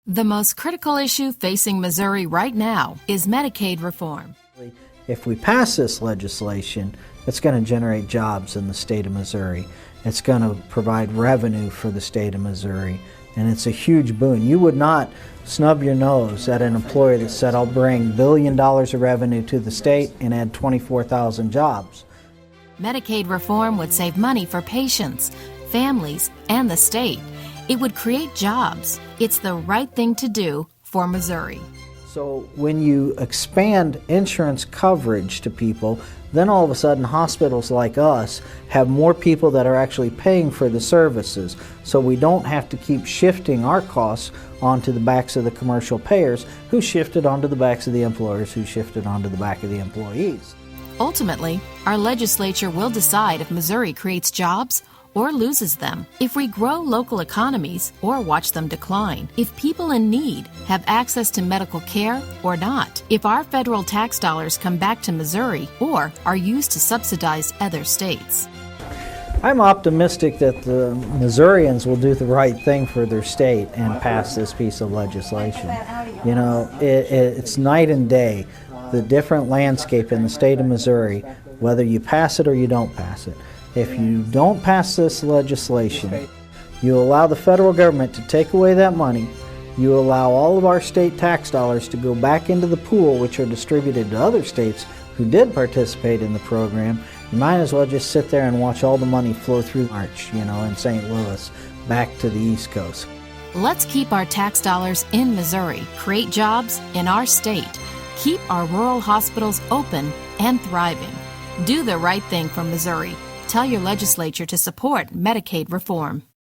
The most critical issue facing Missouri right now is Medicaid reform. If we pass this legislation, it's going to generate jobs in the state of Missouri. It's going to provide revenue for the state of Missouri, and it's a huge boon. You would not snub your nose at an employer that said, I'll bring $1 billion of revenue to the state and add 24,000 jobs. Medicaid reform would save money for patients, families, and the state. It would create jobs. It's the right thing to do for Missouri. So when you expand insurance coverage to people, then all of a sudden hospitals like us have more people that are actually paying for the services. So we don't have to keep shifting our costs onto the backs of the commercial payers, who shifted onto the backs of the employers, who shifted onto the back of the employees. Ultimately, our legislature will decide if Missouri creates jobs or loses them, if we grow local economies or watch them decline, if people in need have access to medical care or not, if our federal tax dollars come back to Missouri or are used to subsidize other states. I'm optimistic that the Missourians will do the right thing for their state and pass this piece of legislation. You know, it's night and day, the different landscape in the state of Missouri, whether you pass it or you don't pass it. If you don't pass this legislation, you allow the federal government to take away that money, you allow all of our state tax dollars to go back into the pool, which are distributed to other states who did participate in the program. You might as well just sit there and watch all the money flow through March, you know, in St. Louis, back to the East Coast. Let's keep our tax dollars in Missouri, create jobs in our state, keep our rural hospitals open and thriving. Do the right thing for Missouri. Tell your legislature to support Medicaid reform.